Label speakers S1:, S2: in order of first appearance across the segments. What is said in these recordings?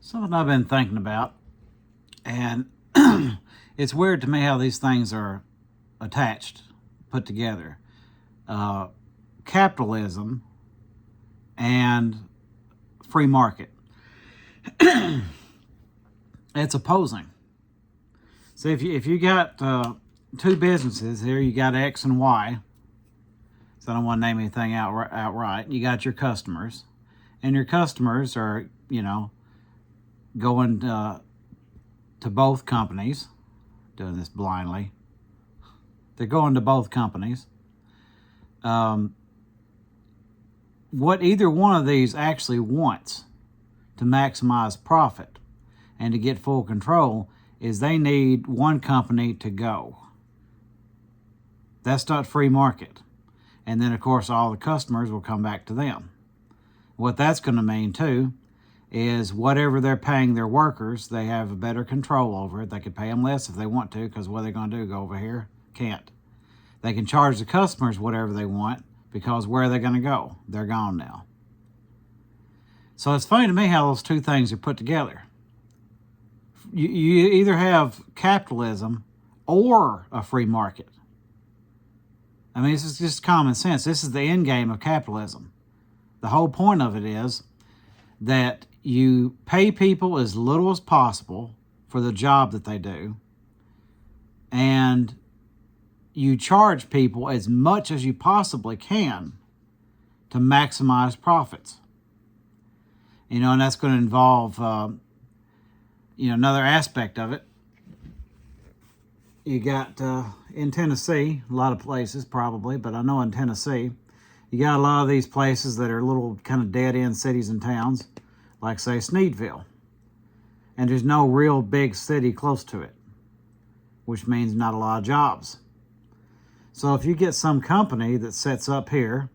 S1: Something I've been thinking about, and it's weird to me how these things are attached, put together. Uh, Capitalism and free market. It's opposing. So if you got two businesses here, you got X and Y. So I don't want to name anything outright. You got your customers, and your customers are going to both companies. Doing this blindly. They're going to both companies. What either one of these actually wants to maximize profit and to get full control is they need one company to go. That's not free market. And then, of course, all the customers will come back to them. What that's going to mean, too, is whatever they're paying their workers, they have a better control over it. They could pay them less if they want to, because what are they going to do? Go over here? Can't. They can charge the customers whatever they want, because where are they going to go? They're gone now. So it's funny to me how those two things are put together. You either have capitalism or a free market. I mean, this is just common sense. This is the end game of capitalism. The whole point of it is that you pay people as little as possible for the job that they do, and you charge people as much as you possibly can to maximize profits. And that's going to involve, another aspect of it. You got in Tennessee, a lot of places probably, but I know in Tennessee, you got a lot of these places that are little kind of dead-end cities and towns, like, say, Sneedville. And there's no real big city close to it, which means not a lot of jobs. So if you get some company that sets up here,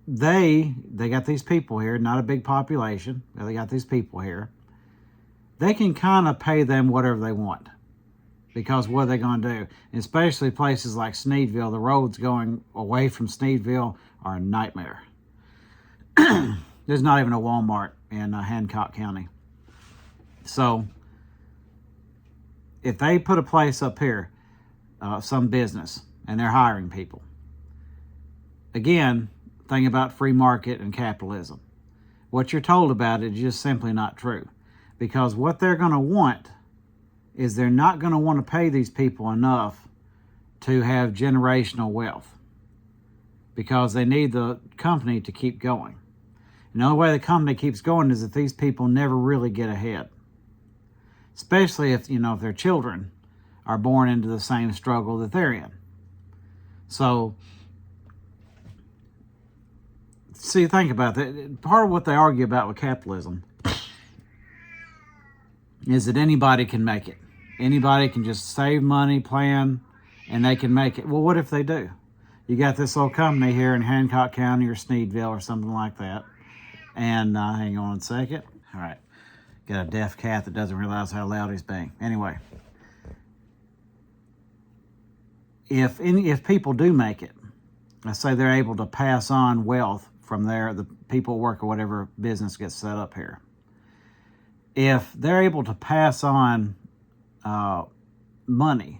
S1: they got these people here, not a big population, but they got these people here. They can kind of pay them whatever they want, because what are they going to do? Especially places like Sneedville, the roads going away from Sneedville are a nightmare. There's not even a Walmart in Hancock County. So if they put a place up here, some business, and they're hiring people, again, thing about free market and capitalism. What you're told about it is just simply not true. Because what they're going to want is they're not going to want to pay these people enough to have generational wealth, because they need the company to keep going. And the only way the company keeps going is if these people never really get ahead. Especially if their children are born into the same struggle that they're in. So, see, think about that. Part of what they argue about with capitalism is that anybody can make it. Anybody can just save money, plan, and they can make it. Well, what if they do? You got this little company here in Hancock County or Sneedville or something like that. And hang on a second. All right. Got a deaf cat that doesn't realize how loud he's being. Anyway. If people do make it, let's say they're able to pass on wealth from the people work or whatever business gets set up here. If they're able to pass on money,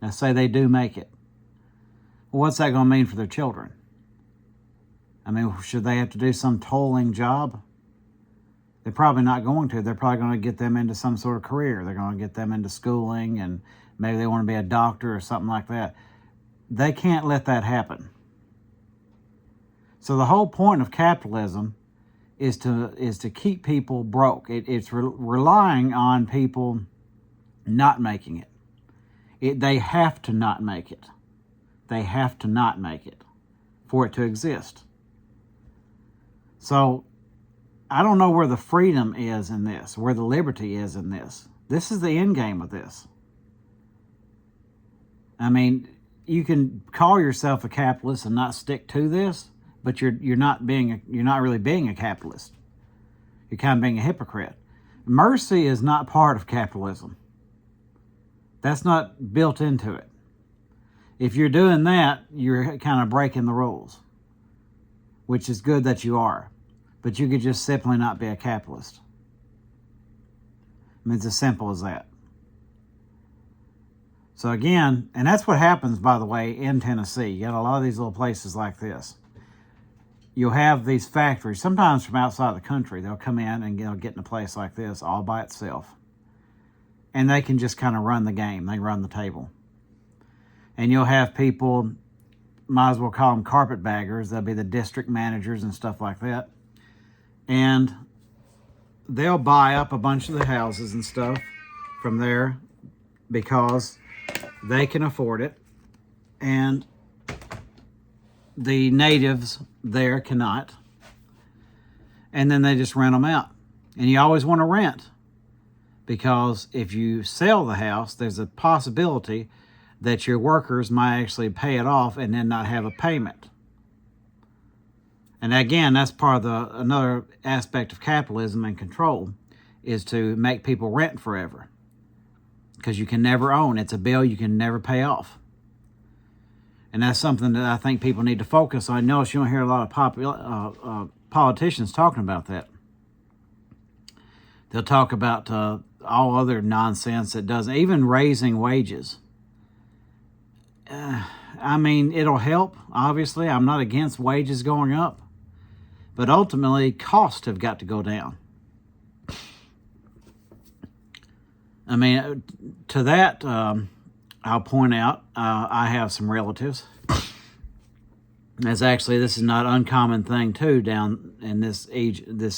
S1: let's say they do make it, well, what's that going to mean for their children? I mean, should they have to do some toiling job? They're probably not going to. They're probably going to get them into some sort of career. They're going to get them into schooling, and maybe they want to be a doctor or something like that. They can't let that happen. So the whole point of capitalism is to keep people broke. It's relying on people not making it. They have to not make it. They have to not make it for it to exist. So I don't know where the freedom is in this, where the liberty is in this. This is the end game of this. I mean, you can call yourself a capitalist and not stick to this, but you're not really being a capitalist. You're kind of being a hypocrite. Mercy is not part of capitalism. That's not built into it. If you're doing that, you're kind of breaking the rules, which is good that you are. but you could just simply not be a capitalist. I mean, it's as simple as that. So again, and that's what happens, by the way, in Tennessee. You got a lot of these little places like this. You'll have these factories, sometimes from outside the country. They'll come in and get in a place like this all by itself. And they can just kind of run the game. They run the table. And you'll have people, might as well call them carpetbaggers. They'll be the district managers and stuff like that. And they'll buy up a bunch of the houses and stuff from there because they can afford it, and the natives there cannot. And then they just rent them out. And you always want to rent, because if you sell the house, there's a possibility that your workers might actually pay it off and then not have a payment. And again, that's part of another aspect of capitalism and control, is to make people rent forever. Because you can never own. It's a bill you can never pay off. And that's something that I think people need to focus on. Notice you don't hear a lot of politicians talking about that. They'll talk about all other nonsense that doesn't, even raising wages. I mean, it'll help, obviously. I'm not against wages going up. But ultimately, costs have got to go down. I mean, to that, I'll point out, I have some relatives. This is not an uncommon thing, too, down in this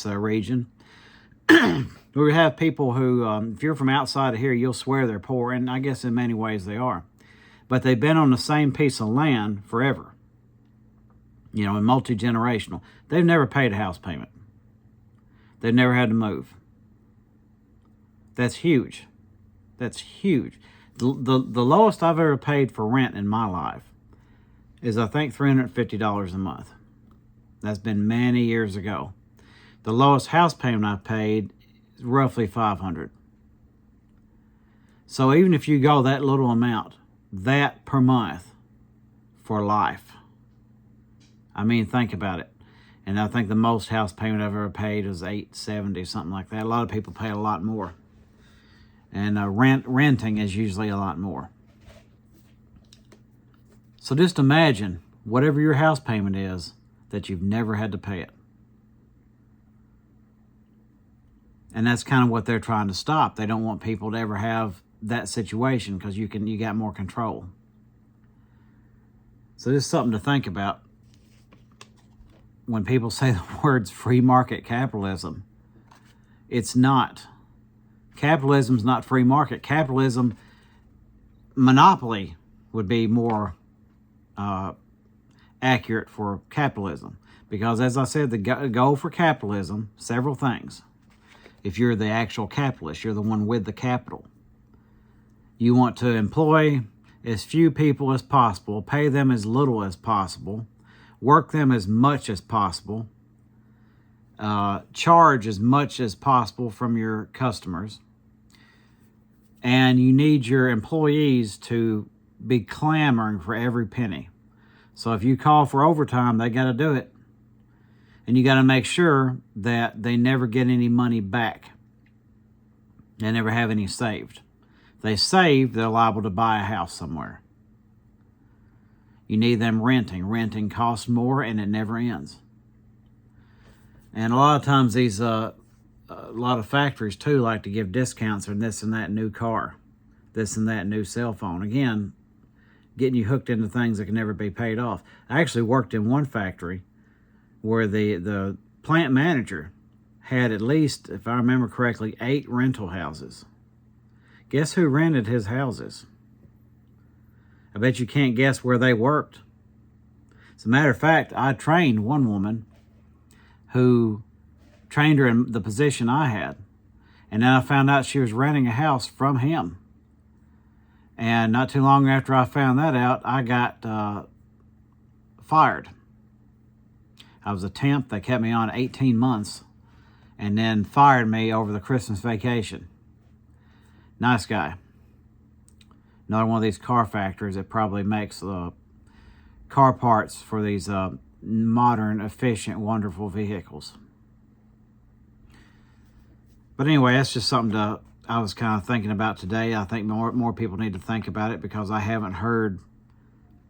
S1: region. We have people who, if you're from outside of here, you'll swear they're poor, and I guess in many ways they are. But they've been on the same piece of land forever. You know, and multi-generational. They've never paid a house payment. They've never had to move. That's huge. That's huge. The lowest I've ever paid for rent in my life is, I think, $350 a month. That's been many years ago. The lowest house payment I've paid is roughly $500. So even if you go that little amount, that per month for life. I mean, think about it. And I think the most house payment I've ever paid is $870, something like that. A lot of people pay a lot more. And renting is usually a lot more. So just imagine, whatever your house payment is, that you've never had to pay it. And that's kind of what they're trying to stop. They don't want people to ever have that situation, because you got more control. So this is something to think about when people say the words free market capitalism. It's not. Capitalism's not free market. Capitalism, monopoly would be more accurate for capitalism. Because as I said, the goal for capitalism, several things. If you're the actual capitalist, you're the one with the capital. You want to employ as few people as possible, pay them as little as possible, work them as much as possible, charge as much as possible from your customers, and you need your employees to be clamoring for every penny. So if you call for overtime, they got to do it. And you got to make sure that they never get any money back. They never have any saved. If they save, they're liable to buy a house somewhere. You need them renting. Renting costs more, and it never ends. And a lot of times these, a lot of factories too like to give discounts on this and that new car, this and that new cell phone. Again, getting you hooked into things that can never be paid off. I actually worked in one factory where the plant manager had, at least, if I remember correctly, 8 rental houses. Guess who rented his houses? I bet you can't guess where they worked. As a matter of fact, I trained one woman who trained her in the position I had. And then I found out she was renting a house from him. And not too long after I found that out, I got fired. I was a temp. They kept me on 18 months and then fired me over the Christmas vacation. Nice guy. Another one of these car factories that probably makes car parts for these modern, efficient, wonderful vehicles. But anyway, that's just something I was kind of thinking about today. I think more people need to think about it, because I haven't heard,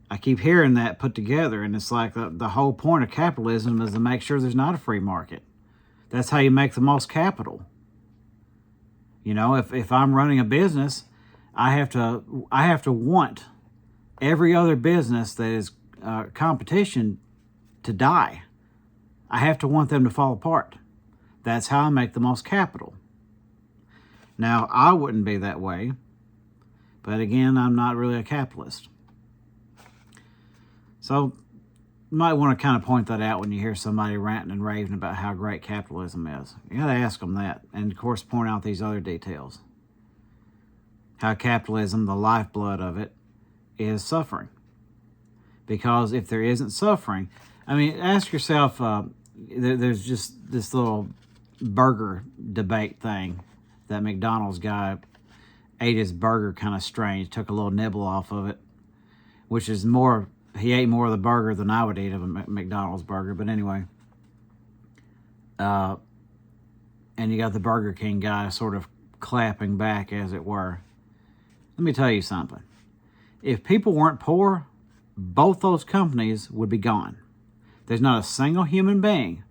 S1: I keep hearing that put together, and it's like the whole point of capitalism is to make sure there's not a free market. That's how you make the most capital. You know, if I'm running a business, I have to want every other business that is competition to die. I have to want them to fall apart. That's how I make the most capital. Now, I wouldn't be that way, but again, I'm not really a capitalist. So you might want to kind of point that out when you hear somebody ranting and raving about how great capitalism is. You got to ask them that, and of course point out these other details. How capitalism, the lifeblood of it, is suffering. Because if there isn't suffering, I mean, ask yourself, there's just this little burger debate thing that McDonald's guy ate his burger kind of strange, took a little nibble off of it, which is more, he ate more of the burger than I would eat of a McDonald's burger. But anyway, and you got the Burger King guy sort of clapping back, as it were. Let me tell you something. If people weren't poor, both those companies would be gone. There's not a single human being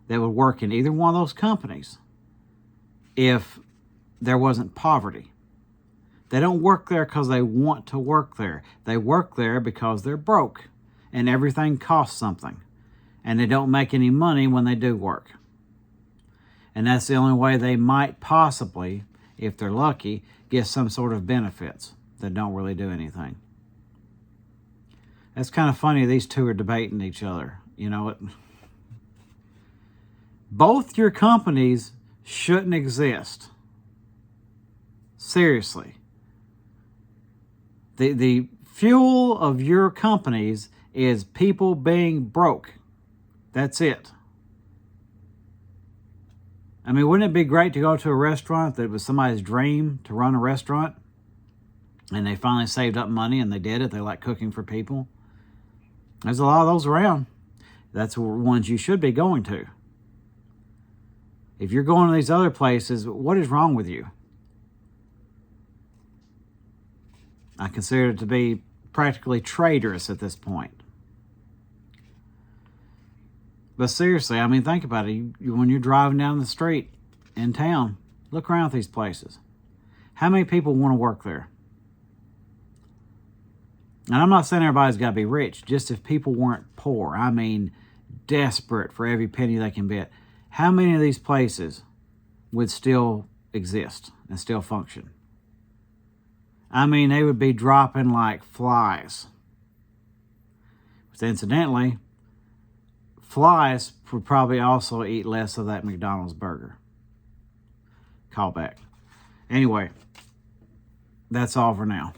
S1: that would work in either one of those companies if there wasn't poverty. They don't work there because they want to work there. They work there because they're broke and everything costs something. And they don't make any money when they do work. And that's the only way they might possibly, if they're lucky, get some sort of benefits that don't really do anything. It's kind of funny, these two are debating each other. You know, both your companies shouldn't exist. Seriously. The fuel of your companies is people being broke. That's it. I mean, wouldn't it be great to go to a restaurant that was somebody's dream to run a restaurant, and they finally saved up money and they did it? They like cooking for people. There's a lot of those around. That's the ones you should be going to. If you're going to these other places, what is wrong with you? I consider it to be practically traitorous at this point. But seriously, I mean, think about it. When you're driving down the street in town, look around at these places. How many people want to work there? And I'm not saying everybody's got to be rich. Just if people weren't poor, I mean desperate for every penny they can get, how many of these places would still exist and still function? I mean, they would be dropping like flies. But incidentally, flies would probably also eat less of that McDonald's burger. Call back. Anyway, that's all for now.